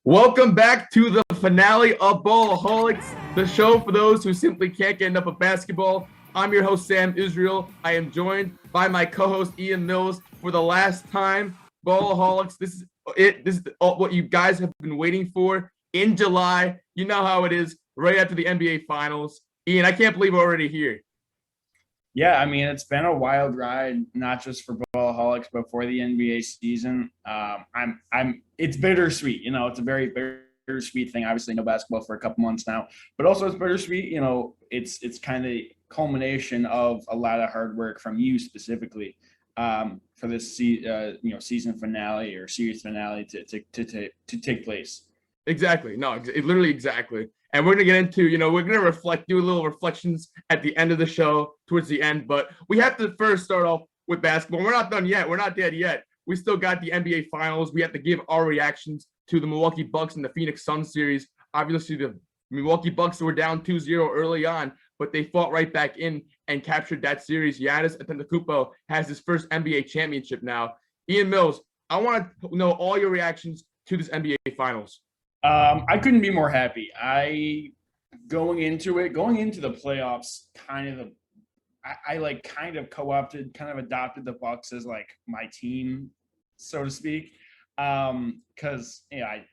Welcome back to the finale of Ballaholics, the show for those who simply can't get enough of basketball. I'm your host, Sam Israel. I am joined by my co-host, Ian Mills, for the last time. Ballaholics, this is it. This is what you guys have been waiting for in July. You know how it is, right after the NBA Finals. Ian, I can't believe we're already here. Yeah, I mean, it's been a wild ride, not just for Ballaholics, but for the NBA season. It's bittersweet. It's a very bittersweet thing. Obviously, no basketball for a couple months now, but also it's bittersweet. It's kind of the culmination of a lot of hard work from you specifically for this season finale or series finale to take place. Exactly. No, literally exactly. And we're going to get into, we're going to do a little reflections at the end of the show, towards the end. But we have to first start off with basketball. We're not done yet. We're not dead yet. We still got the NBA Finals. We have to give our reactions to the Milwaukee Bucks and the Phoenix Suns series. Obviously, the Milwaukee Bucks were down 2-0 early on, but they fought right back in and captured that series. Giannis Antetokounmpo has his first NBA championship now. Ian Mills, I want to know all your reactions to this NBA Finals. I couldn't be more happy. Going into the playoffs, I kind of co-opted, kind of adopted the Bucks as like my team, so to speak. Because I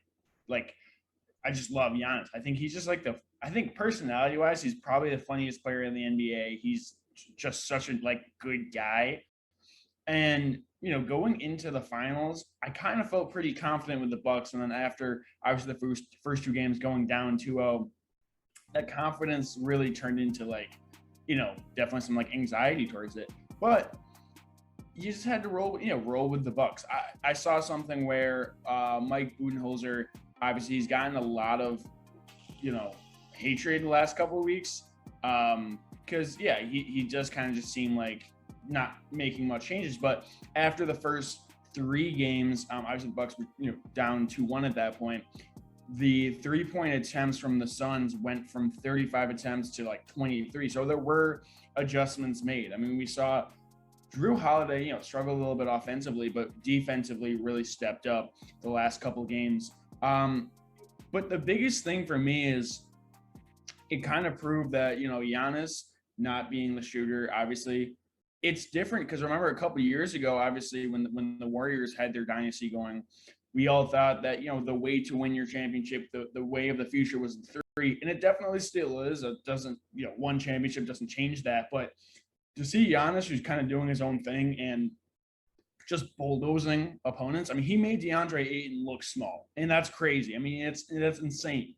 just love Giannis. I think he's just I think personality-wise, he's probably the funniest player in the NBA. He's just such a good guy. And going into the finals, I kind of felt pretty confident with the Bucks. And then after, obviously, the first two games going down 2-0, that confidence really turned into definitely some anxiety towards it. But you just had to roll with the Bucks. I saw something where Mike Budenholzer, obviously, he's gotten a lot of hatred the last couple of weeks because he just kind of just seemed like not making much changes. But after the first three games, obviously the Bucks were down 2-1 at that point. The 3-point attempts from the Suns went from 35 attempts to 23. So there were adjustments made. I mean, we saw Drew Holiday, struggle a little bit offensively, but defensively really stepped up the last couple games. But the biggest thing for me is it kind of proved that, Giannis not being the shooter, obviously, it's different because remember a couple of years ago, obviously, when the Warriors had their dynasty going, we all thought that, the way to win your championship, the way of the future was the three. And it definitely still is. It doesn't, one championship doesn't change that. But to see Giannis, who's kind of doing his own thing and just bulldozing opponents, I mean, he made DeAndre Ayton look small. And that's crazy. I mean, that's insane.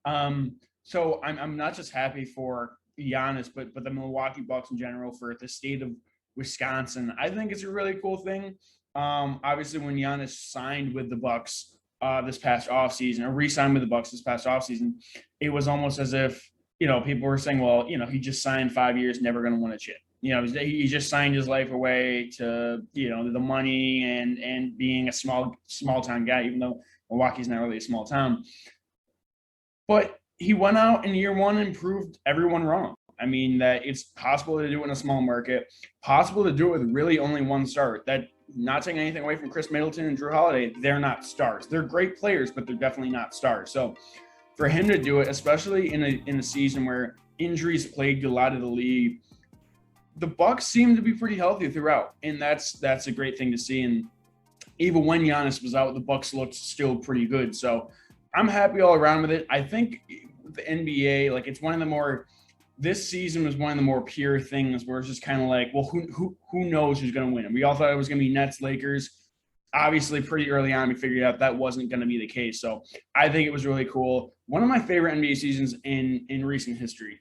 So I'm not just happy for Giannis, but the Milwaukee Bucks in general, for the state of Wisconsin. I think it's a really cool thing. Obviously, when Giannis signed with the Bucks this past offseason, or re-signed with the Bucks this past offseason, it was almost as if, people were saying, well, he just signed 5 years, never going to win a chip. He just signed his life away to, the money and being a small town guy, even though Milwaukee's not really a small town. But he went out in year one and proved everyone wrong. I mean, that it's possible to do it in a small market, possible to do it with really only one star. That, not taking anything away from Chris Middleton and Drew Holiday, they're not stars. They're great players, but they're definitely not stars. So for him to do it, especially in a season where injuries plagued a lot of the league, the Bucks seem to be pretty healthy throughout, and that's a great thing to see. And even when Giannis was out, the Bucks looked still pretty good. So I'm happy all around with it. I think the NBA, it's one of the more. This season was one of the more pure things where it's just kind of well, who knows who's going to win? And we all thought it was going to be Nets, Lakers. Obviously, pretty early on, we figured out that wasn't going to be the case. So I think it was really cool. One of my favorite NBA seasons in recent history.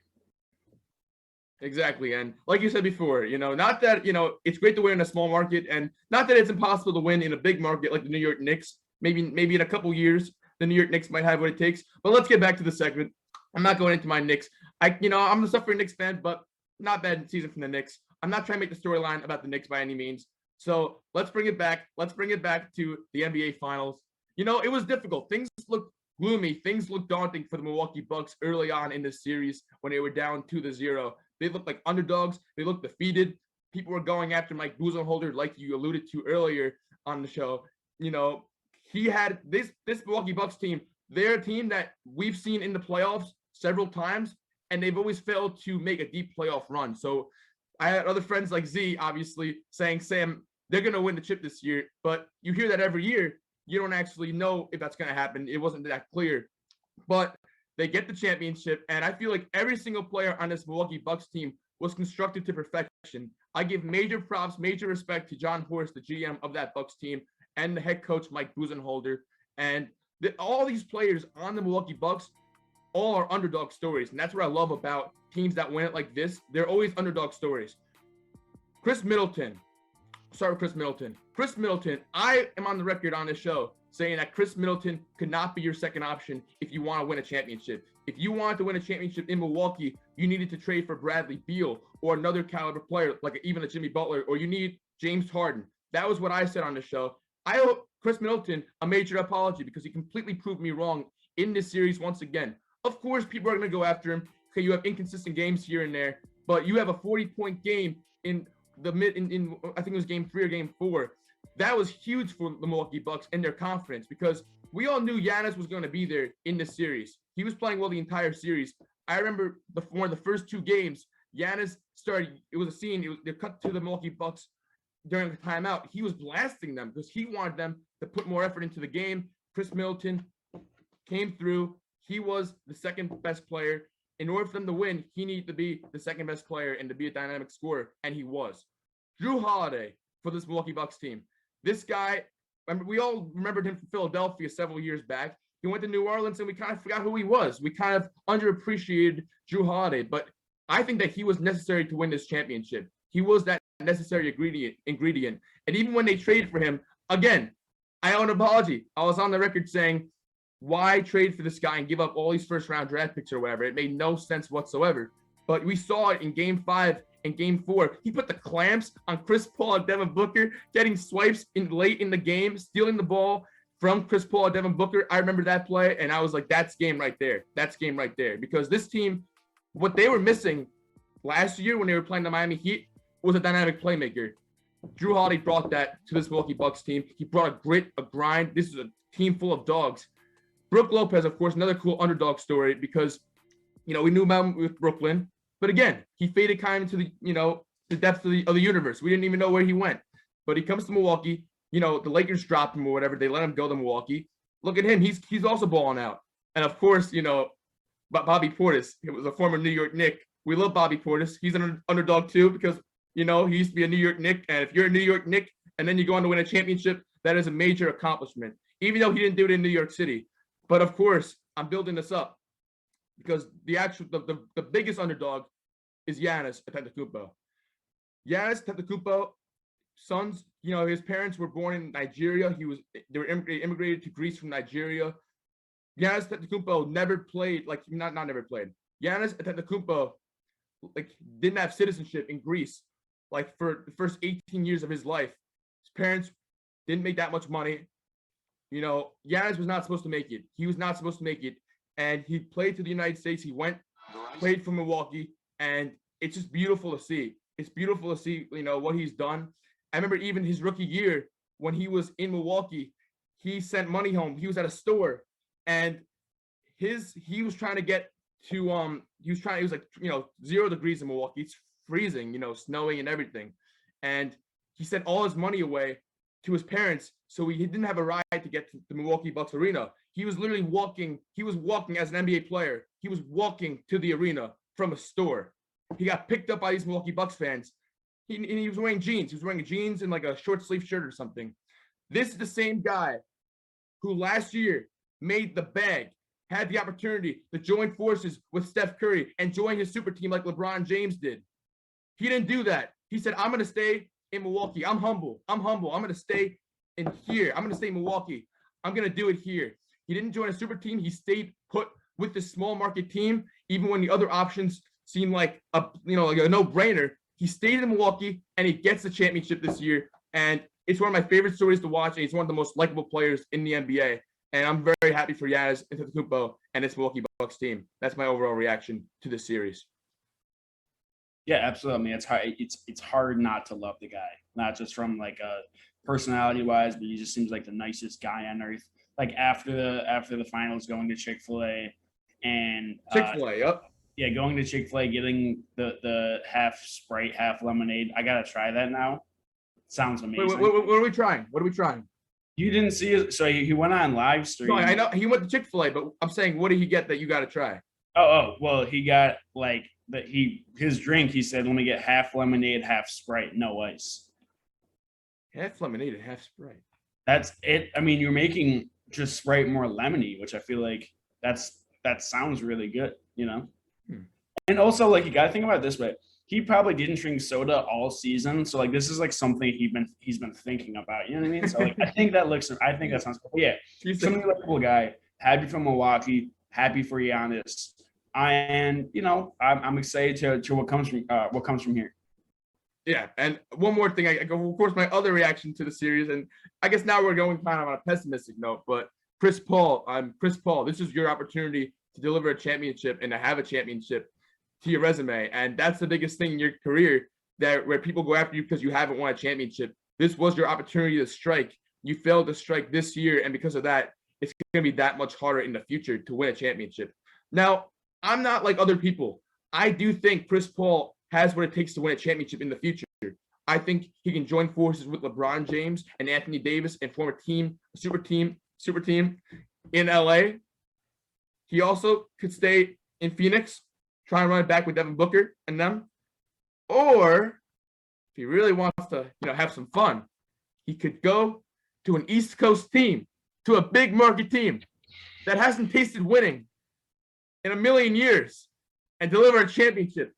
Exactly. And like you said before, not that, it's great to win in a small market, and not that it's impossible to win in a big market like the New York Knicks. Maybe in a couple years, the New York Knicks might have what it takes. But let's get back to the segment. I'm not going into my Knicks. I'm a suffering Knicks fan, but not bad season from the Knicks. I'm not trying to make the storyline about the Knicks by any means. So let's bring it back. Let's bring it back to the NBA Finals. It was difficult. Things looked gloomy. Things looked daunting for the Milwaukee Bucks early on in this series when they were down 2-0. They looked like underdogs. They looked defeated. People were going after Mike Budenholzer, like you alluded to earlier on the show. He had this Milwaukee Bucks team they're a team that we've seen in the playoffs several times, and they've always failed to make a deep playoff run. So I had other friends like Z, obviously, saying, Sam, they're going to win the chip this year. But you hear that every year. You don't actually know if that's going to happen. It wasn't that clear. But they get the championship, and I feel like every single player on this Milwaukee Bucks team was constructed to perfection. I give major props, major respect to John Horst, the GM of that Bucks team, and the head coach, Mike Budenholzer. And all these players on the Milwaukee Bucks all are underdog stories. And that's what I love about teams that win it like this. They're always underdog stories. Chris Middleton, I am on the record on this show saying that Chris Middleton could not be your second option if you want to win a championship. If you wanted to win a championship in Milwaukee, you needed to trade for Bradley Beal or another caliber player, like even a Jimmy Butler, or you need James Harden. That was what I said on the show. I owe Chris Middleton a major apology because he completely proved me wrong in this series once again. Of course, people are going to go after him. Okay, you have inconsistent games here and there, but you have a 40-point game in I think it was game 3 or game 4. That was huge for the Milwaukee Bucks and their confidence because we all knew Giannis was going to be there in this series. He was playing well the entire series. I remember one of the first 2 games, Giannis started, it was a scene, they cut to the Milwaukee Bucks during the timeout. He was blasting them because he wanted them to put more effort into the game. Chris Middleton came through. He was the second best player. In order for them to win, he needed to be the second best player and to be a dynamic scorer, and he was. Jrue Holiday for this Milwaukee Bucks team. This guy, we all remembered him from Philadelphia several years back. He went to New Orleans, and we kind of forgot who he was. We kind of underappreciated Jrue Holiday, but I think that he was necessary to win this championship. He was that necessary ingredient. And even when they traded for him, again, I owe an apology. I was on the record saying, why trade for this guy and give up all these first-round draft picks or whatever? It made no sense whatsoever. But we saw it in Game 5 and Game 4. He put the clamps on Chris Paul and Devin Booker, getting swipes late in the game, stealing the ball from Chris Paul and Devin Booker. I remember that play, and I was like, that's game right there. That's game right there. Because this team, what they were missing last year when they were playing the Miami Heat was a dynamic playmaker. Jrue Holiday brought that to this Milwaukee Bucks team. He brought a grit, a grind. This is a team full of dogs. Brook Lopez, of course, another cool underdog story because, we knew about him with Brooklyn. But again, he faded kind of into the depths of the universe. We didn't even know where he went. But he comes to Milwaukee. The Lakers dropped him or whatever. They let him go to Milwaukee. Look at him. He's also balling out. And, of course, Bobby Portis. He was a former New York Knick. We love Bobby Portis. He's an underdog, too, because, he used to be a New York Knick. And if you're a New York Knick and then you go on to win a championship, that is a major accomplishment, even though he didn't do it in New York City. But of course, I'm building this up because the biggest underdog is Giannis Antetokounmpo. Giannis Antetokounmpo, sons, his parents were born in Nigeria. They were immigrated to Greece from Nigeria. Giannis Antetokounmpo never played, never played. Giannis Antetokounmpo didn't have citizenship in Greece for the first 18 years of his life. His parents didn't make that much money. Giannis was not supposed to make it. He was not supposed to make it. And he played to the United States. He played for Milwaukee. And it's just beautiful to see. It's beautiful to see, what he's done. I remember even his rookie year when he was in Milwaukee, he sent money home. He was at a store and he was trying to get to, it was 0 degrees in Milwaukee. It's freezing, snowing and everything. And he sent all his money away to his parents, so he didn't have a ride to get to the Milwaukee Bucks arena. He was literally walking. He was walking as an NBA player. He was walking to the arena from a store. He got picked up by these Milwaukee Bucks fans. He was wearing jeans. He was wearing jeans and a short sleeve shirt or something. This is the same guy who last year made the bag, had the opportunity to join forces with Steph Curry and join his super team like LeBron James did. He didn't do that. He said, I'm going to stay in Milwaukee. I'm humble. I'm going to stay in here. I'm going to stay in Milwaukee. I'm going to do it here. He didn't join a super team. He stayed put with the small market team, even when the other options seemed like a no-brainer. He stayed in Milwaukee, and he gets the championship this year. And it's one of my favorite stories to watch, and he's one of the most likable players in the NBA. And I'm very happy for Giannis Antetokounmpo and this Milwaukee Bucks team. That's my overall reaction to this series. Yeah, absolutely. I mean, it's hard. It's hard not to love the guy, not just from a personality wise, but he just seems like the nicest guy on earth. like after the finals, going to Chick-fil-A and Chick-fil-A, yep. yeah, going to Chick-fil-A, getting the half Sprite, half lemonade. I gotta try that now. Sounds amazing. What are we trying? What are we trying? You didn't see it, so he went on live No, stream. I know he went to Chick-fil-A, but I'm saying, what did he get that you got to try? Well, he got like that. His drink. He said, "Let me get half lemonade, half Sprite, no ice." Half lemonade and half Sprite. That's it. I mean, you're making just Sprite more lemony, which I feel like that sounds really good, you know. And also, like, you gotta think about it this way. He probably didn't drink soda all season, so like this is like something he's been thinking about. You know what I mean? So like, I think that sounds cool. Yeah, somebody like cool guy. Happy for Milwaukee. Happy for Giannis. And you know, I'm excited to what comes from here. Yeah, and one more thing. Of course, my other reaction to the series, and I guess now we're going kind of on a pessimistic note, but Chris Paul. This is your opportunity to deliver a championship and to have a championship to your resume, and that's the biggest thing in your career where people go after you because you haven't won a championship. This was your opportunity to strike. You failed to strike this year, and because of that, it's going to be that much harder in the future to win a championship. Now, I'm not like other people. I do think Chris Paul has what it takes to win a championship in the future. I think he can join forces with LeBron James and Anthony Davis and form a super team in LA. He also could stay in Phoenix, try and run it back with Devin Booker and them. Or if he really wants to, have some fun, he could go to an East Coast team, to a big market team that hasn't tasted winning in a million years and deliver a championship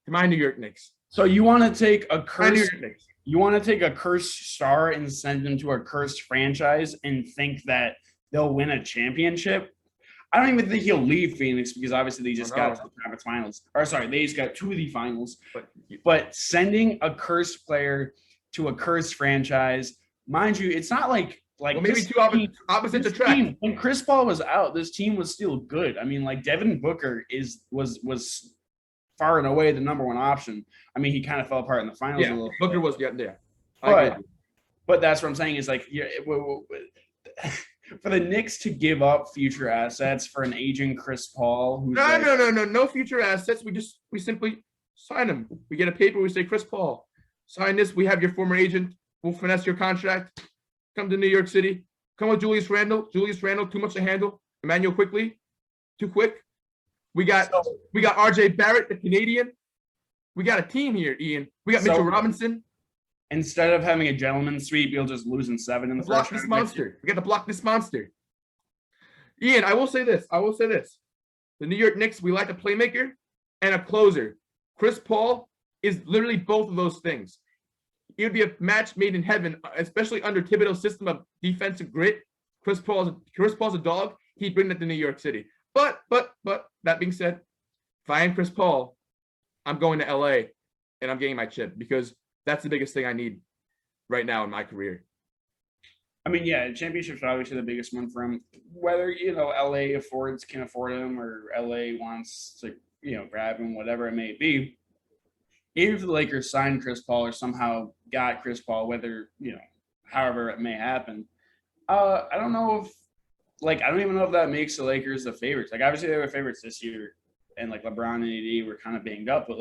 to my New York Knicks. So you want to take a cursed star and send them to a cursed franchise and think that they'll win a championship? I don't even think he'll leave Phoenix because obviously they just got to the conference finals. Or sorry, they just got to the finals. But sending a cursed player to a cursed franchise, mind you, it's not like maybe two opposites attract. When Chris Paul was out, this team was still good. I mean, like Devin Booker was far and away the number one option. I mean, he kind of fell apart in the finals a little. Booker was there. But that's what I'm saying is like, for the Knicks to give up future assets for an aging Chris Paul. No future assets. We simply sign him. We get a paper. We say, Chris Paul, sign this. We have your former agent. We'll finesse your contract. Come to New York City. Come with Julius Randle. Too much to handle. Emmanuel Quickly, too quick. We got RJ Barrett, the Canadian. We got a team here, Ian. We got Mitchell Robinson. Instead of having a gentleman's sweep, you'll just lose in 7 in the first round. We got to block this monster. Ian, I will say this. The New York Knicks, we like a playmaker and a closer. Chris Paul is literally both of those things. It would be a match made in heaven, especially under Thibodeau's system of defensive grit. Chris Paul's a dog. He'd bring that to New York City. But that being said, if I am Chris Paul, I'm going to LA and I'm getting my chip because that's the biggest thing I need right now in my career. I mean, yeah, championships are obviously the biggest one for him. Whether, LA can afford him or LA wants to, grab him, whatever it may be. If the Lakers signed Chris Paul or somehow got Chris Paul, whether, however it may happen, I don't know if, I don't even know if that makes the Lakers the favorites. Like, obviously they were favorites this year and LeBron and AD were kind of banged up, but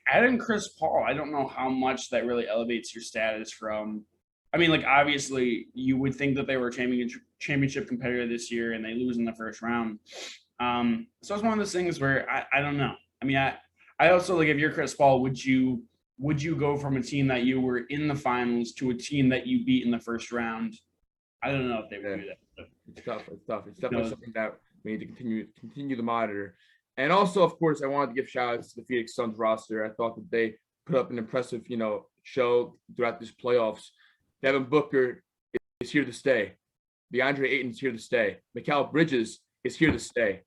adding Chris Paul, I don't know how much that really elevates your status from. I mean, obviously, you would think that they were a championship competitor this year, and they lose in the first round. So it's one of those things where I don't know. I mean, I also if you're Chris Paul, would you go from a team that you were in the finals to a team that you beat in the first round? I don't know if they would do that. It's tough. It's definitely something that we need to continue to monitor. And also, of course, I wanted to give shout outs to the Phoenix Suns roster. I thought that they put up an impressive, show throughout this playoffs. Devin Booker is here to stay. DeAndre Ayton's here to stay. Mikal Bridges is here to stay.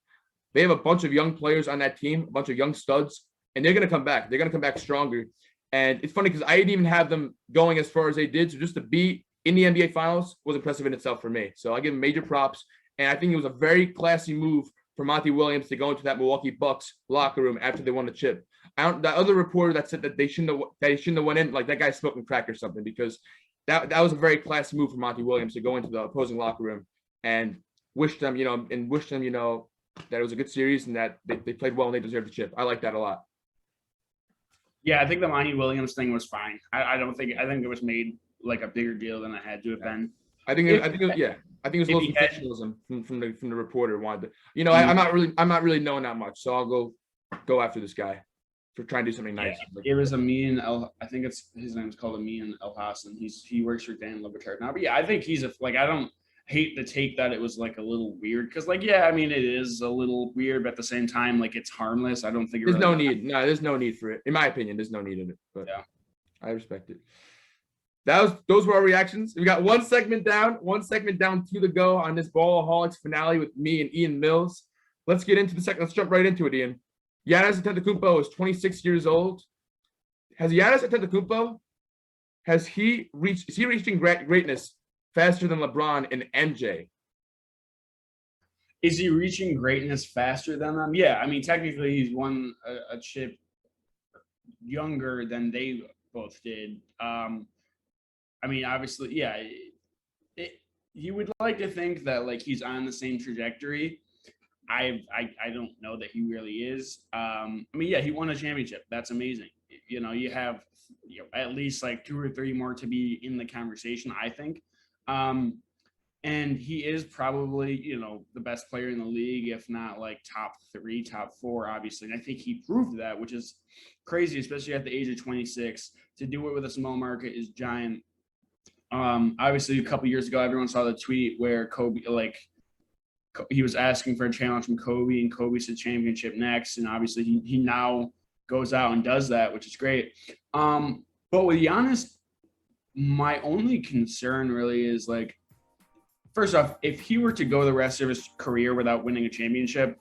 They have a bunch of young players on that team, a bunch of young studs, and they're going to come back. They're going to come back stronger. And it's funny because I didn't even have them going as far as they did. So just to be in the NBA Finals was impressive in itself for me. So I give them major props. And I think it was a very classy move for Monty Williams to go into that Milwaukee Bucks locker room after they won the chip. That other reporter that said that they shouldn't have went in, that guy's smoking crack or something, because that was a very classy move for Monty Williams to go into the opposing locker room and wish them, that it was a good series and that they played well and they deserved the chip. I like that a lot. Yeah, I think the Monty Williams thing was fine. I think it was made like a bigger deal than it had to have been. I think it was a little sensationalism from the reporter wanted to, I'm not really knowing that much, so I'll go after this guy for trying to do something nice. It was Amin I think his name's called Amin El Hassan. He works for Dan Le Batard now, but yeah, I think he's I don't hate the take that it was like a little weird because it is a little weird, but at the same time, like it's harmless. I don't think there's no need. No, there's no need for it. In my opinion, there's no need in it. But yeah, I respect it. Those were our reactions. We got one segment down to the go on this Ballaholics finale with me and Ian Mills. Let's get into the second. Let's jump right into it, Ian. Giannis Antetokounmpo is 26 years old. Has Giannis Antetokounmpo is he reaching greatness faster than LeBron and MJ? Is he reaching greatness faster than them? Yeah, I mean, technically he's won a chip younger than they both did. I mean, obviously, yeah, you would like to think that like he's on the same trajectory. I don't know that he really is. I mean, yeah, he won a championship. That's amazing. You have at least like 2 or 3 more to be in the conversation, I think. And he is probably, the best player in the league, if not like top 3, top 4, obviously. And I think he proved that, which is crazy, especially at the age of 26. To do it with a small market is giant. Obviously, a couple years ago, everyone saw the tweet where Kobe, he was asking for a challenge from Kobe, and Kobe said championship next. And obviously, he now goes out and does that, which is great. But with Giannis, my only concern really is like, first off, if he were to go the rest of his career without winning a championship,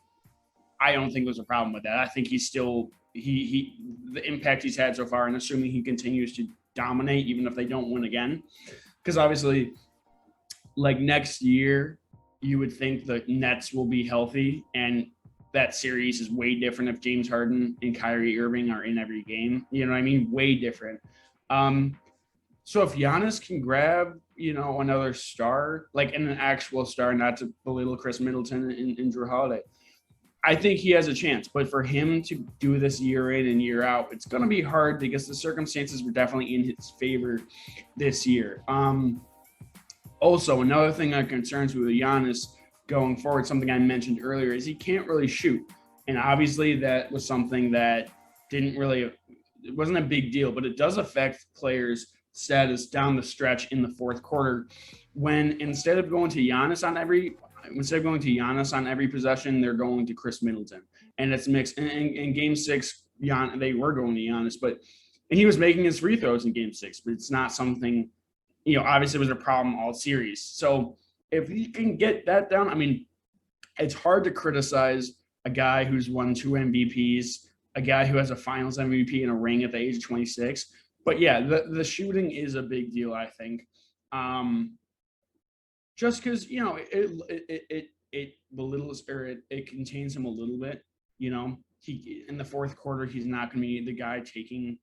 I don't think there's a problem with that. I think he's still the impact he's had so far, and assuming he continues to dominate even if they don't win again, because obviously, like next year, you would think the Nets will be healthy, and that series is way different if James Harden and Kyrie Irving are in every game. You know what I mean? Way different. So if Giannis can grab, another star, like an actual star, not to belittle Chris Middleton and Drew Holiday, I think he has a chance. But for him to do this year in and year out, it's going to be hard because the circumstances were definitely in his favor this year. Also, another thing that concerns me with Giannis going forward, something I mentioned earlier, is he can't really shoot. And obviously that was something that it wasn't a big deal, but it does affect players' status down the stretch in the fourth quarter when instead of going to Giannis on every possession, they're going to Chris Middleton. And it's mixed. In game 6, they were going to Giannis, and he was making his free throws in game 6, but it's not something, obviously it was a problem all series. So if he can get that down, I mean, it's hard to criticize a guy who's won 2 MVPs, a guy who has a finals MVP and a ring at the age of 26. But yeah, the shooting is a big deal, I think. Just because, it belittles or it contains him a little bit. He in the fourth quarter, he's not going to be the guy taking,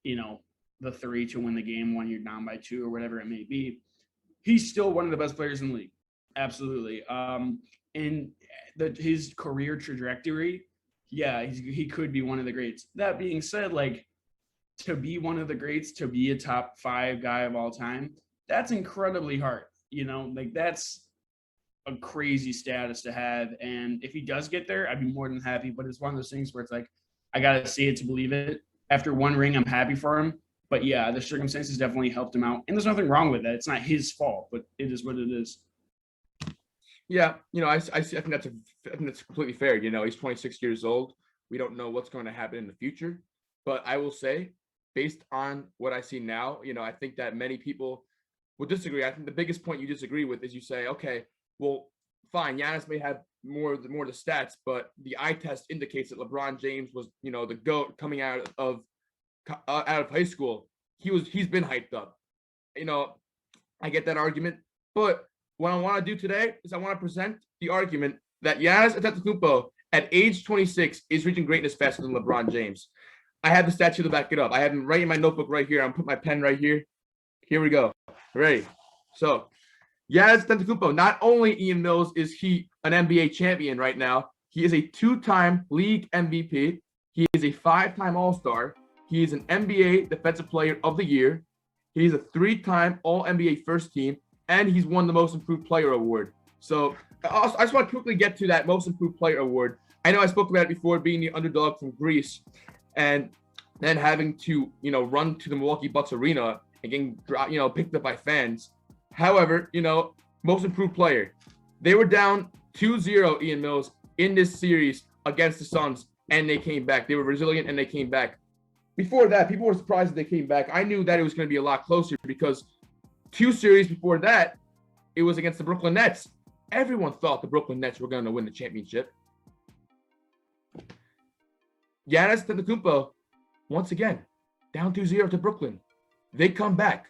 the 3 to win the game when you're down by 2 or whatever it may be. He's still one of the best players in the league. Absolutely. And his career trajectory, yeah, he could be one of the greats. That being said, like, to be one of the greats, to be a top 5 guy of all time, that's incredibly hard. That's a crazy status to have. And if he does get there, I'd be more than happy. But it's one of those things where it's like, I got to see it to believe it. After 1 ring, I'm happy for him. But yeah, the circumstances definitely helped him out. And there's nothing wrong with that. It's not his fault, but it is what it is. Yeah, I think that's completely fair. He's 26 years old. We don't know what's going to happen in the future. But I will say, based on what I see now, I think that many people will disagree. I think the biggest point you disagree with is you say, okay, well, fine, Giannis may have more of the stats, but the eye test indicates that LeBron James was, the GOAT coming out of high school. He's been hyped up. I get that argument, but what I want to do today is I want to present the argument that Giannis Antetokounmpo at age 26 is reaching greatness faster than LeBron James. I have the stats here to back it up. I have them right in my notebook right here. I'm putting my pen right here. Here we go. Ready? So, Giannis Antetokounmpo, not only Ian Mills is he an NBA champion right now, he is a 2-time league MVP. He is a 5-time All-Star. He is an NBA Defensive Player of the Year. He's a 3-time All-NBA First Team, and he's won the Most Improved Player award. So I just want to quickly get to that Most Improved Player award. I know I spoke about it before, being the underdog from Greece, and then having to, run to the Milwaukee Bucks arena and getting, picked up by fans. However, Most Improved Player. They were down 2-0, Ian Mills, in this series against the Suns, and they came back. They were resilient, and they came back. Before that, people were surprised that they came back. I knew that it was going to be a lot closer because 2 series before that, it was against the Brooklyn Nets. Everyone thought the Brooklyn Nets were going to win the championship. Giannis Antetokounmpo, once again, down 2-0 to Brooklyn. They come back.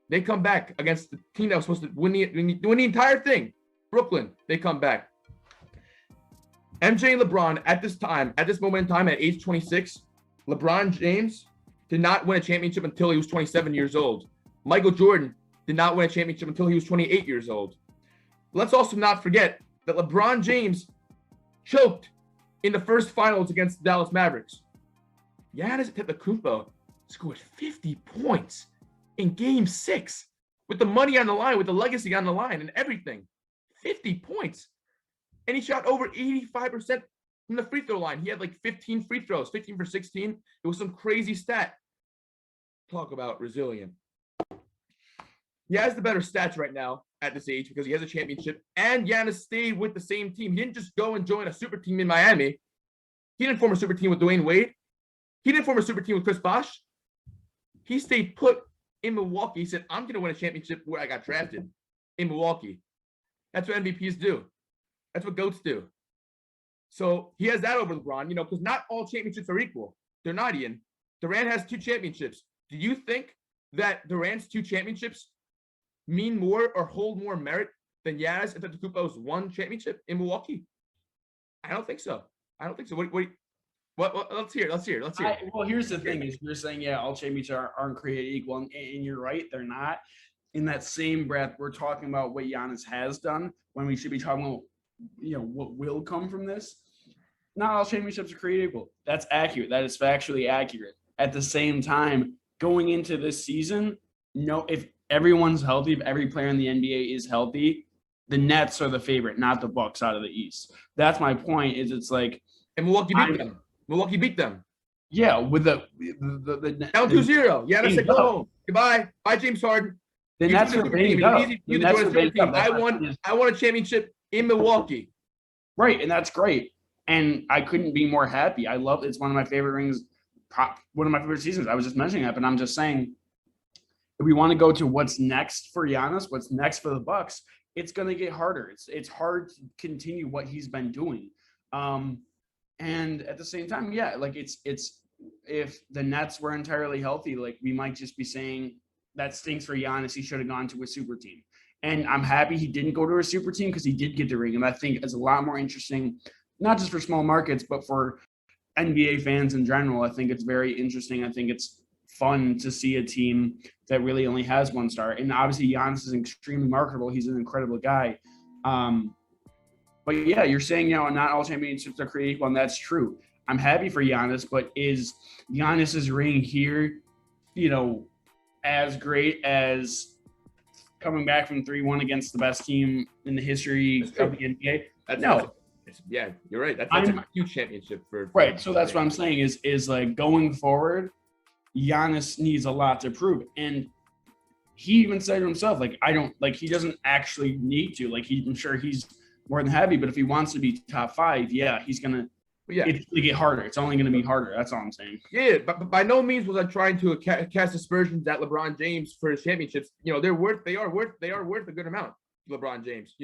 They come back against the team that was supposed to win the entire thing. Brooklyn, they come back. MJ and LeBron at this moment in time, at age 26, LeBron James did not win a championship until he was 27 years old. Michael Jordan did not win a championship until he was 28 years old. Let's also not forget that LeBron James choked in the first finals against the Dallas Mavericks. Giannis Antetokounmpo scored 50 points in Game 6 with the money on the line, with the legacy on the line and everything. 50 points. And he shot over 85% from the free throw line. He had like 15 free throws, 15 for 16. It was some crazy stat. Talk about resilient. He has the better stats right now at this age because he has a championship, and Giannis stayed with the same team. He didn't just go and join a super team in Miami. He didn't form a super team with Dwayne Wade. He didn't form a super team with Chris Bosh. He stayed put in Milwaukee. He said, I'm going to win a championship where I got drafted, in Milwaukee. That's what MVPs do. That's what GOATs do. So he has that over LeBron, because not all championships are equal. They're not, Ian. Durant has 2 championships. Do you think that Durant's 2 championships mean more or hold more merit than Giannis Antetokounmpo's 1 championship in Milwaukee? I don't think so. What? Let's hear it. Well, here's the thing: is you're saying, all championships aren't created equal, and you're right, they're not. In that same breath, we're talking about what Giannis has done when we should be talking about, what will come from this. Not all championships are created equal. That's accurate. That is factually accurate. At the same time, going into this season, if everyone's healthy, if every player in the NBA is healthy, the Nets are the favorite, not the Bucks out of the East. That's my point. It's like, and Milwaukee beat them. Yeah, with the down 2-0. Yeah, that's it. Go home. Goodbye. Bye, James Harden. The Nets are banged up. I won a championship in Milwaukee. Right, and that's great. And I couldn't be more happy. I love it's one of my favorite rings, one of my favorite seasons. I was just mentioning that, but I'm just saying, if we want to go to what's next for Giannis, what's next for the Bucks, it's going to get harder. It's hard to continue what he's been doing. And at the same time, it's if the Nets were entirely healthy, we might just be saying that stinks for Giannis. He should have gone to a super team. And I'm happy he didn't go to a super team because he did get the ring. And I think it's a lot more interesting, not just for small markets, but for NBA fans in general. I think it's very interesting. I think it's fun to see a team that really only has 1 star. And obviously Giannis is extremely marketable. He's an incredible guy. But yeah, you're saying, not all championships are created equal, and that's true. I'm happy for Giannis, but is Giannis's ring here, as great as coming back from 3-1 against the best team in the history of the NBA? No. Yeah, you're right. That's a huge championship for right. So that's what I'm saying is like going forward, Giannis needs a lot to prove. And he even said to himself, he doesn't actually need to. I'm sure he's more than happy, but if he wants to be top 5, he's going to it's going to get harder. It's only going to be harder. That's all I'm saying. Yeah, but by no means was I trying to cast aspersions at LeBron James for his championships. They are worth a good amount. LeBron James,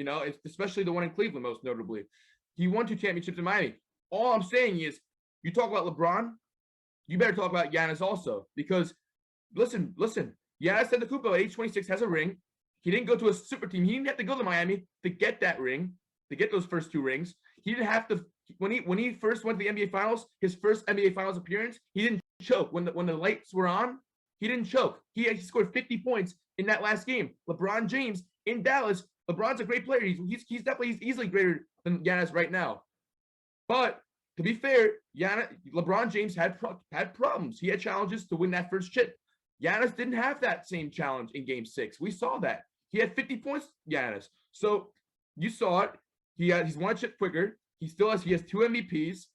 especially the one in Cleveland, most notably. He won 2 championships in Miami. All I'm saying is, you talk about LeBron, you better talk about Giannis also. Because, listen, Giannis Antetokounmpo at age 26 has a ring. He didn't go to a super team. He didn't have to go to Miami to get that ring, to get those first 2 rings. He didn't have to. When he first went to the NBA Finals, his first NBA Finals appearance, he didn't choke. When the lights were on, he didn't choke. He scored 50 points in that last game. LeBron James in Dallas LeBron's a great player. He's easily greater than Giannis right now. But to be fair, LeBron James had problems. He had challenges to win that first chip. Giannis didn't have that same challenge in Game 6. We saw that. He had 50 points, Giannis. So you saw it. He's won a chip quicker. He has 2 MVPs,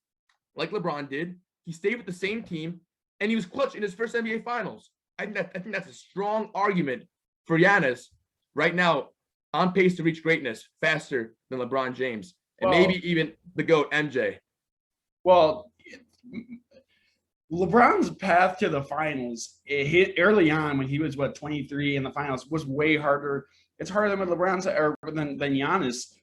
like LeBron did. He stayed with the same team, and he was clutch in his first NBA Finals. I think that's a strong argument for Giannis right now, on pace to reach greatness faster than LeBron James, and maybe even the GOAT MJ. Well, LeBron's path to the finals, it hit early on when he was 23 in the finals, was way harder. It's harder than with than Giannis.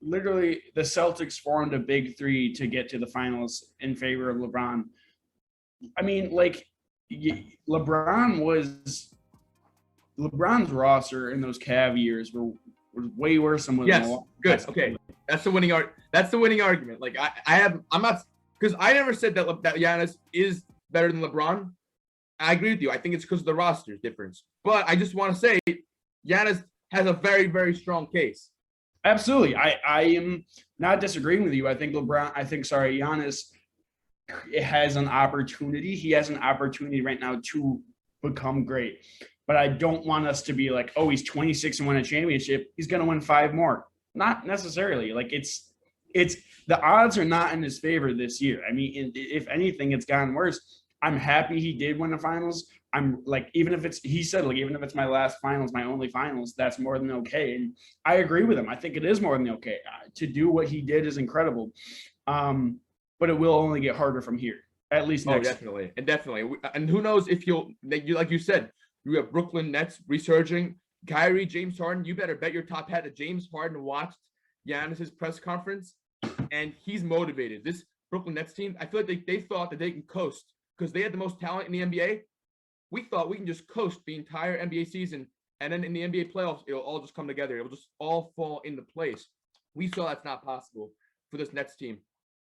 Literally, the Celtics formed a big three to get to the finals in favor of LeBron. I mean, like, LeBron's roster in those Cavs years were way worse than what. Yes, good. Okay, that's the winning argument. Like I'm not, because I never said that Giannis is better than LeBron. I agree with you. I think it's because of the roster difference. But I just want to say, Giannis has a very, very strong case. Absolutely. I am not disagreeing with you. I think Giannis has an opportunity. He has an opportunity right now to become great. But I don't want us to be like, oh, he's 26 and won a championship. He's going to win 5 more. Not necessarily. Like it's the odds are not in his favor this year. I mean, if anything, it's gotten worse. I'm happy he did win the finals. I'm like, even if it's my last finals, my only finals, that's more than okay. And I agree with him. I think it is more than okay. To do what he did is incredible. But it will only get harder from here, at least next definitely. And who knows if like you said, you have Brooklyn Nets resurging. Kyrie, James Harden, you better bet your top hat that James Harden watched Giannis's press conference, and he's motivated. This Brooklyn Nets team, I feel like they thought that they can coast because they had the most talent in the NBA. We thought we can just coast the entire NBA season, and then in the NBA playoffs, it'll all just come together. It'll just all fall into place. We saw that's not possible for this Nets team.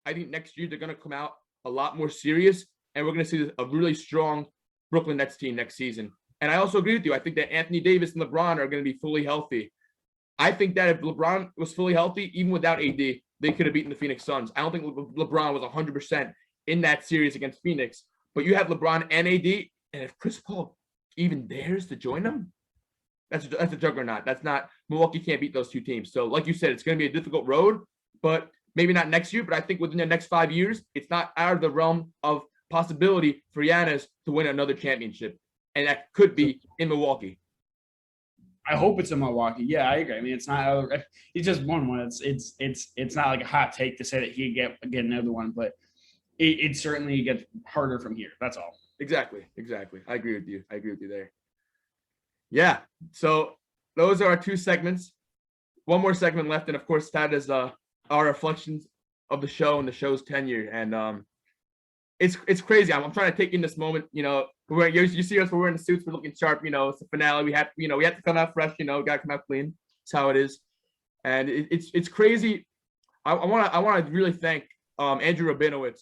I think next year they're going to come out a lot more serious, and we're going to see a really strong Brooklyn Nets team next season. And I also agree with you. I think that Anthony Davis and LeBron are going to be fully healthy. I think that if LeBron was fully healthy, even without AD, they could have beaten the Phoenix Suns. I don't think LeBron was 100% in that series against Phoenix. But you have LeBron and AD, and if Chris Paul even dares to join them, that's a juggernaut. That's not – Milwaukee can't beat those two teams. So like you said, it's going to be a difficult road, but maybe not next year. But I think within the next 5 years, it's not out of the realm of possibility for Giannis to win another championship. And that could be in Milwaukee. I hope it's in Milwaukee. Yeah, I agree. I mean, it's not. He just won one. It's not like a hot take to say that he get another one, but it certainly gets harder from here. That's all. Exactly. I agree with you there. Yeah. So those are our 2 segments. One more segment left, and of course, that is our reflections of the show and the show's tenure. And it's crazy. I'm trying to take in this moment. You know, you see us, we're wearing the suits, we're looking sharp. You know, it's the finale. We have to come out fresh. You know, got to come out clean. That's how it is. And it's crazy. I want to really thank Andrew Rabinowitz.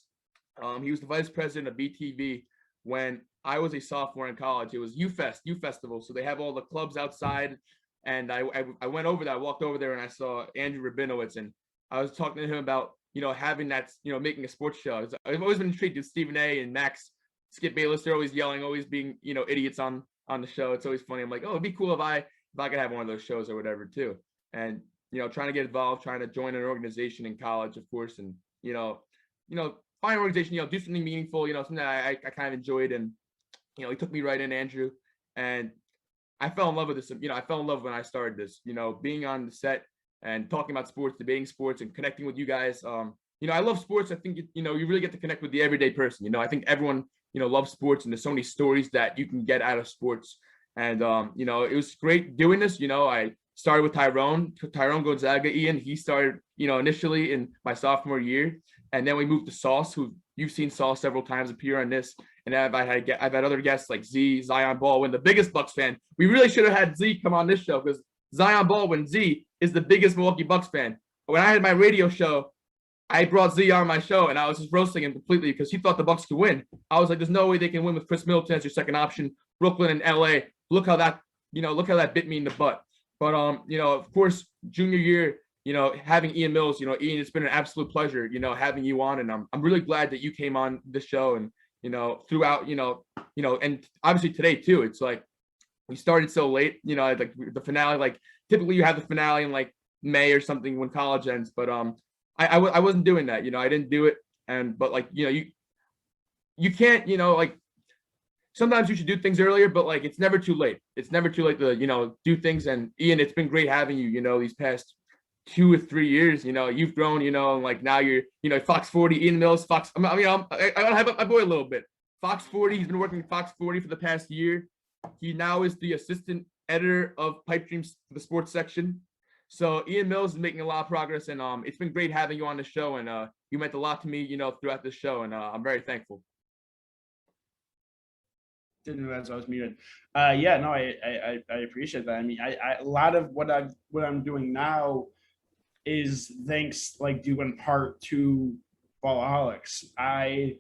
He was the vice president of BTV when I was a sophomore in college. It was U Festival. So they have all the clubs outside. And I went over there. I walked over there and I saw Andrew Rabinowitz, and I was talking to him about, you know, having that, you know, making a sports show. I've always been intrigued with Stephen A. and Max, Skip Bayless. They're always yelling, always being, you know, idiots on the show. It's always funny. I'm like, oh, it'd be cool if I could have one of those shows or whatever too. And, you know, trying to get involved, trying to join an organization in college, of course. And, you know, find an organization, you know, do something meaningful, you know, something that I kind of enjoyed. And, you know, he took me right in, Andrew. And I fell in love with this. You know, I fell in love when I started this, you know, being on the set and talking about sports, debating sports, and connecting with you guys. You know, I love sports. I think, you know, you really get to connect with the everyday person. You know, I think everyone, you know, loves sports, and there's so many stories that you can get out of sports. And, you know, it was great doing this. You know, I started with Tyrone Gonzaga, Ian. He started, you know, initially in my sophomore year. And then we moved to Sauce, who you've seen Sauce several times appear on this. And I've had other guests like Zion Baldwin, the biggest Bucks fan. We really should have had Z come on this show because Zion Baldwin, Z, is the biggest Milwaukee Bucks fan. When I had my radio show, I brought Z on my show, and I was just roasting him completely because he thought the Bucks could win. I was like, there's no way they can win with Chris Middleton as your second option. Brooklyn and LA. Look how that bit me in the butt. But of course, junior year, having Ian Mills, Ian, it's been an absolute pleasure, having you on, and I'm really glad that you came on the show, and throughout, and obviously today too. It's like we started so late, like the finale, like typically you have the finale in like May or something when college ends, but I wasn't doing that, I didn't do it, but like you can't, like sometimes you should do things earlier, but like it's never too late. It's never too late to do things. And Ian, it's been great having you, these past 2 or 3 years. You've grown, and like now you're Fox 40, Ian Mills, Fox. I want to hype up my boy a little bit. Fox 40. He's been working at Fox 40 for the past year. He now is the assistant editor of Pipe Dreams for the sports section. So Ian Mills is making a lot of progress, and it's been great having you on the show, and you meant a lot to me, throughout the show, and I'm very thankful. Didn't realize I was muted. Yeah, no, I appreciate that. I mean, I a lot of what I'm doing now is thanks, like, due in part to Ballaholics. I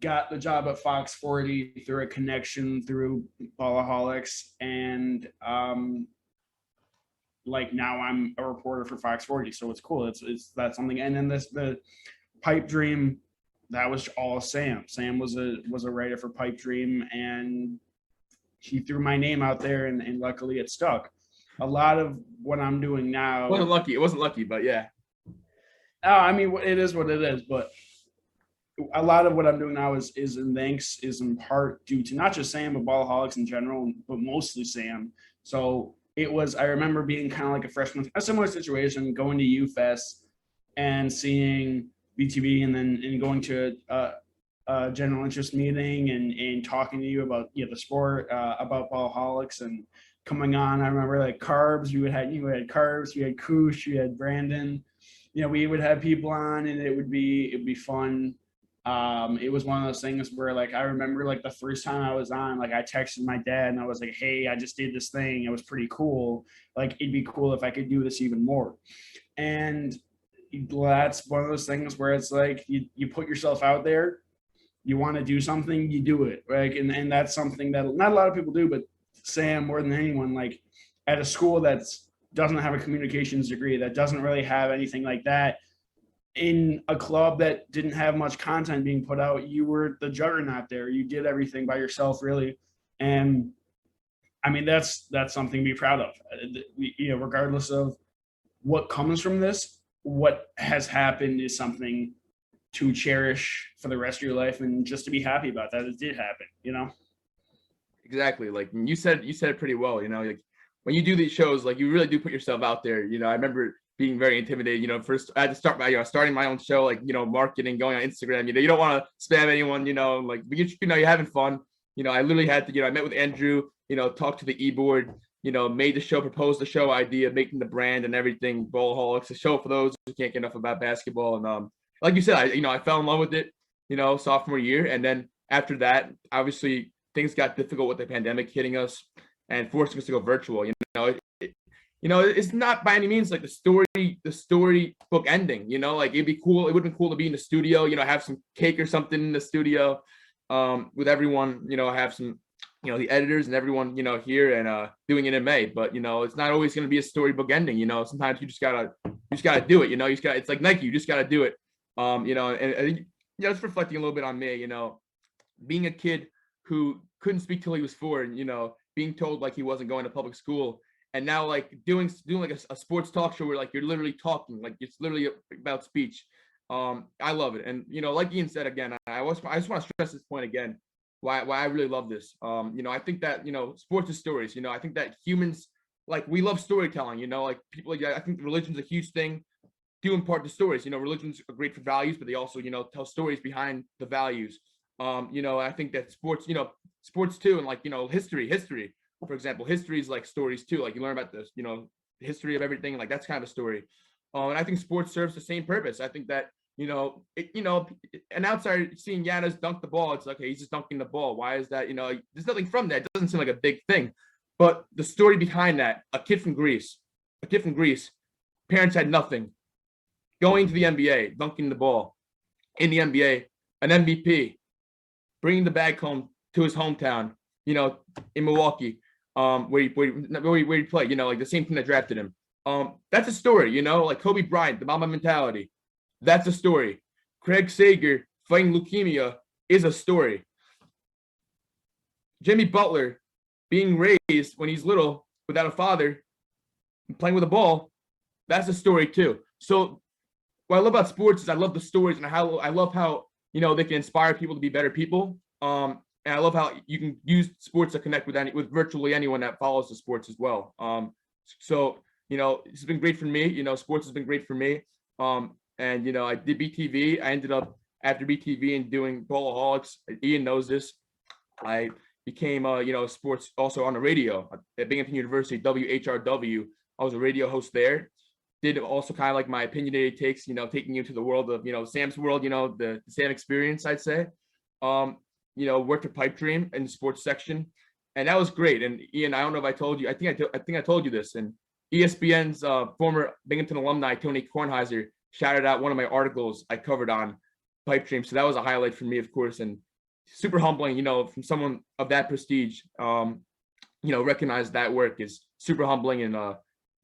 got the job at Fox 40 through a connection through Ballaholics, and like now I'm a reporter for Fox 40, so it's cool. It's that's something. And then the Pipe Dream, that was all Sam. Sam was a writer for Pipe Dream, and he threw my name out there, and luckily it stuck. A lot of what I'm doing now It wasn't lucky, but yeah. I mean, it is what it is, but a lot of what I'm doing now is in part due to not just Sam, but Ballaholics in general, but mostly Sam. So I remember being kind of like a freshman, a similar situation, going to UFest and seeing BTV, and then going to a general interest meeting and talking to you about the sport, about Ballaholics, and coming on. I remember like Carbs, you had Carbs, you had Koosh, you had Brandon. We would have people on, and it'd be fun. It was one of those things where, like, I remember like the first time I was on, like I texted my dad and I was like, hey, I just did this thing. It was pretty cool. Like, it'd be cool if I could do this even more. And that's one of those things where it's like you put yourself out there, you want to do something, you do it, right? And that's something that not a lot of people do, but Sam, more than anyone, like at a school that doesn't have a communications degree, that doesn't really have anything like that, in a club that didn't have much content being put out, you were the juggernaut there. You did everything by yourself, really. And I mean, that's something to be proud of. Regardless of what comes from this, what has happened is something to cherish for the rest of your life, and just to be happy about that it did happen. Exactly. Like you said it pretty well. Like when you do these shows, like you really do put yourself out there. I remember being very intimidated. First I had to start by starting my own show, like marketing, going on Instagram. You don't want to spam anyone. Like you're having fun. I literally had to. I met with Andrew. Talked to the e-board. Made the show, proposed the show idea, making the brand and everything. Ballaholics, a show for those who can't get enough about basketball. And like you said, I fell in love with it. Sophomore year, and then after that, obviously things got difficult with the pandemic hitting us and forcing us to go virtual. It's not by any means like the storybook ending. Like it'd be cool. It would have been cool to be in the studio. Have some cake or something in the studio, with everyone. Have some, the editors and everyone, here, and doing it in May. But it's not always going to be a storybook ending. Sometimes you just gotta do it. It's like Nike. You just gotta do it. And just reflecting a little bit on me. Being a kid who couldn't speak till he was 4, and being told like he wasn't going to public school. And now, like doing like a sports talk show where like you're literally talking, like it's literally about speech. I love it, and like Ian said again, I just want to stress this point again, why I really love this. I think that sports is stories. I think that humans, like, we love storytelling. Like people, like, I think religion's a huge thing, due in part to stories. Religions are great for values, but they also tell stories behind the values. I think that sports too, and like history. For example, history is like stories too. Like you learn about this, the history of everything. Like that's kind of a story. And I think sports serves the same purpose. I think that an outsider seeing Giannis dunk the ball, it's like, okay, he's just dunking the ball. Why is that? There's nothing from that. It doesn't seem like a big thing, but the story behind that, a kid from Greece, parents had nothing, going to the NBA, dunking the ball in the NBA, an MVP, bringing the bag home to his hometown, in Milwaukee. where he played, like the same team that drafted him. That's a story, like Kobe Bryant, the Mamba mentality. That's a story. Craig Sager fighting leukemia is a story. Jimmy Butler being raised when he's little without a father and playing with a ball, that's a story too. So what I love about sports is I love the stories, and I love how they can inspire people to be better people. And I love how you can use sports to connect with virtually anyone that follows the sports as well. So it's been great for me. Sports has been great for me. And I did BTV. I ended up after BTV and doing Ballaholics. Ian knows this. I became sports also on the radio at Binghamton University, WHRW. I was a radio host there. Did also kind of like my opinionated takes, taking you to the world of, Sam's world, the Sam experience, I'd say. Worked at Pipe Dream in the sports section, and that was great. And Ian, I don't know if I told you, I think I told you this, and ESPN's former Binghamton alumni, Tony Kornheiser, shouted out one of my articles I covered on Pipe Dream. So that was a highlight for me, of course, and super humbling, from someone of that prestige, recognize that work is super humbling, and,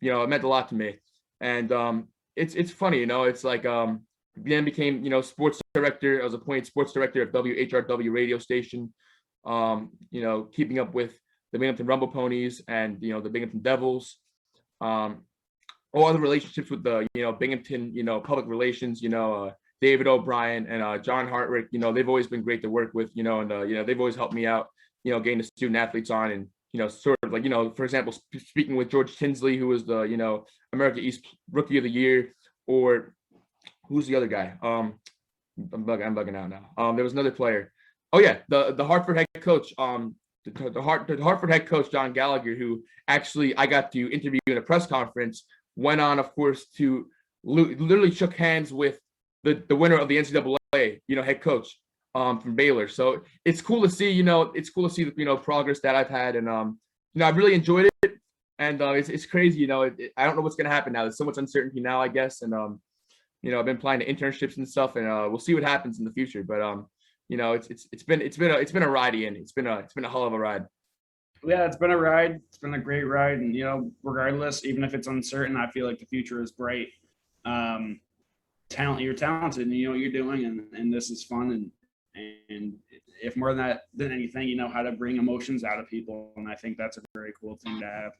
it meant a lot to me. And it's funny, it's like then became sports director. I was appointed sports director of WHRW radio station, keeping up with the Binghamton Rumble Ponies and the Binghamton Devils, all other relationships with the Binghamton public relations, David O'Brien and John Hartwick. They've always been great to work with, and they've always helped me out, getting the student athletes on, and sort of like, for example, speaking with George Tinsley, who was the, America East Rookie of the Year, or who's the other guy? I'm bugging out now. There was another player. Oh yeah, the Hartford head coach, the Hartford head coach, John Gallagher, who actually I got to interview in a press conference, went on, of course, to literally shook hands with the winner of the NCAA, head coach from Baylor. So it's cool to see, the progress that I've had, and I've really enjoyed it, and it's crazy, I don't know what's gonna happen now. There's so much uncertainty now, I guess, and I've been applying to internships and stuff, and we'll see what happens in the future. But it's been a ride, Ian. It's been a hell of a ride. Yeah, it's been a ride. It's been a great ride, and regardless, even if it's uncertain, I feel like the future is bright. You're talented, and you know what you're doing, and this is fun, and if more than anything, you know how to bring emotions out of people, and I think that's a very cool thing to have.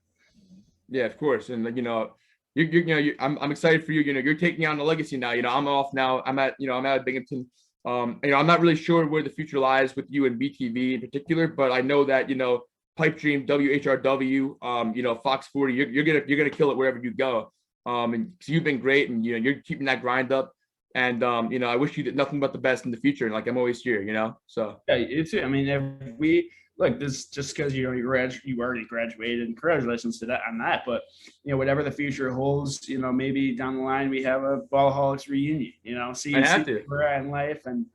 Yeah, of course, and I'm excited for you. You're taking on the legacy now. I'm off now. I'm at Binghamton. I'm not really sure where the future lies with you and BTV in particular, but I know that Pipe Dream, WHRW, Fox 40, you're gonna kill it wherever you go. And so you've been great, and you're keeping that grind up. And I wish you nothing but the best in the future. And like I'm always here, So yeah, it's. I mean, if we look, this just because you already graduated, and congratulations to that on that. But whatever the future holds, maybe down the line we have a Ballaholics reunion. See where we're at in life, and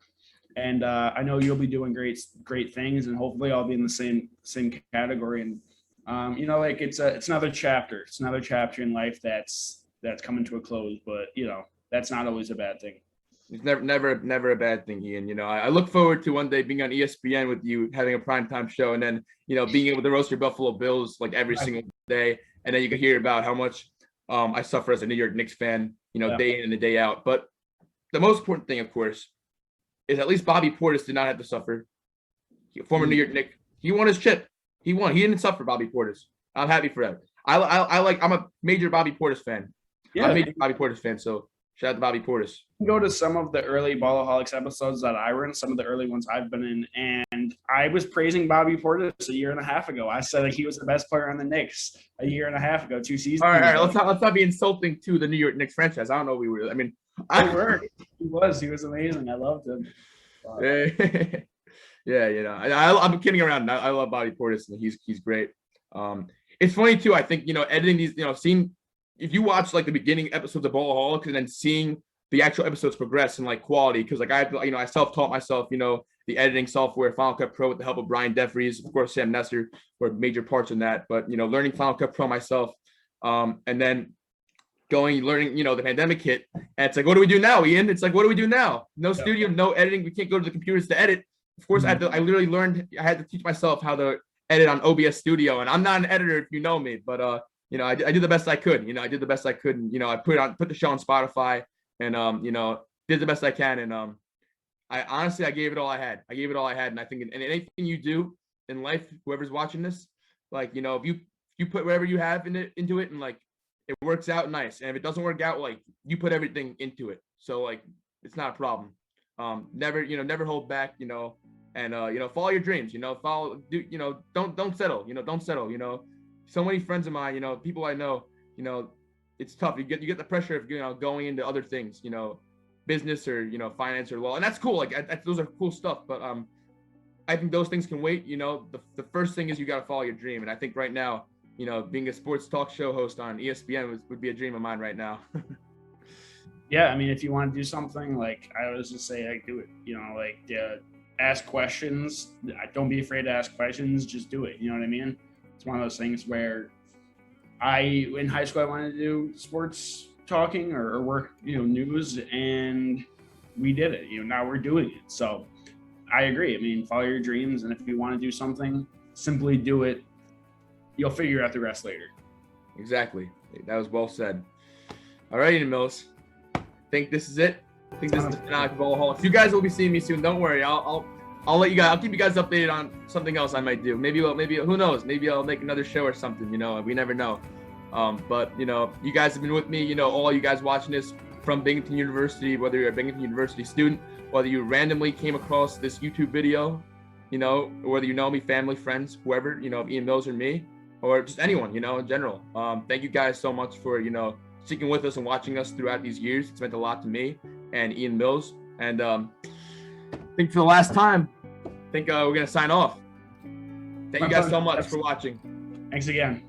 I know you'll be doing great things, and hopefully I'll be in the same category. And it's another chapter. It's another chapter in life that's coming to a close. But that's not always a bad thing. It's never a bad thing, Ian. I look forward to one day being on ESPN with you, having a primetime show, and then being able to roast your Buffalo Bills like every single day, and then you can hear about how much I suffer as a New York Knicks fan, day in and day out. But the most important thing, of course, is at least Bobby Portis did not have to suffer. Former New York Knick, he won his chip. He won. He didn't suffer, Bobby Portis. I'm happy for that. I'm a major Bobby Portis fan. Yeah, I'm a major Bobby Portis fan. So shout out to Bobby Portis. Go to some of the early Ballaholics episodes that I were in, some of the early ones I've been in, and I was praising Bobby Portis a year and a half ago. I said that he was the best player on the Knicks a year and a half ago, 2 seasons. All right. Let's not be insulting to the New York Knicks franchise. I don't know. He was amazing. I loved him. Yeah. I'm kidding around. I love Bobby Portis, and he's great. It's funny too. I think editing these, seeing. If you watch like the beginning episodes of Ballaholics and then seeing the actual episodes progress in like quality, because like I self-taught myself, the editing software, Final Cut Pro, with the help of Brian Defries, of course, Sam Nesser were major parts in that. But learning Final Cut Pro myself, and then learning, the pandemic hit, and it's like, what do we do now, Ian? It's like, what do we do now? No studio, no editing. We can't go to the computers to edit. Of course, I literally learned. I had to teach myself how to edit on OBS Studio, and I'm not an editor if you know me, but you know, I did the best I could. You know, I did the best I could, and you know, I put the show on Spotify, and you know, did the best I can, and I honestly, I gave it all I had. I gave it all I had, and I think in anything you do in life, whoever's watching this, like, you know, if you put whatever you have into it, and like it works out, nice. And if it doesn't work out, like you put everything into it, so like it's not a problem. Never hold back, you know, and you know, follow your dreams. You know, you know, don't settle. You know, don't settle. You know, so many friends of mine, you know, people I know, you know, it's tough. You get the pressure of, you know, going into other things, you know, business or, you know, finance or law, and that's cool. Like those are cool stuff, but I think those things can wait. You know, the first thing is you got to follow your dream, and I think right now, you know, being a sports talk show host on ESPN would be a dream of mine right now. Yeah, I mean, if you want to do something, like I always just say, like, do it. You know, like ask questions. Don't be afraid to ask questions. Just do it. You know what I mean? It's one of those things where in high school I wanted to do sports talking or work, you know, news, and we did it. You know, now we're doing it. So I agree. I mean, follow your dreams, and if you want to do something, simply do it. You'll figure out the rest later. Exactly. That was well said. All righty, Mills. I think this is it. I think this is the finale for Ballaholics. You guys will be seeing me soon. Don't worry. I'll let you guys. I'll keep you guys updated on something else I might do. Maybe who knows? Maybe I'll make another show or something. You know, we never know. But you know, you guys have been with me. You know, all you guys watching this from Binghamton University, whether you're a Binghamton University student, whether you randomly came across this YouTube video, you know, whether you know me, family, friends, whoever, you know, Ian Mills or me, or just anyone, you know, in general. Thank you guys so much for, you know, sticking with us and watching us throughout these years. It's meant a lot to me and Ian Mills. And I think for the last time, I think we're going to sign off. Thank you guys so much for watching. Thanks again.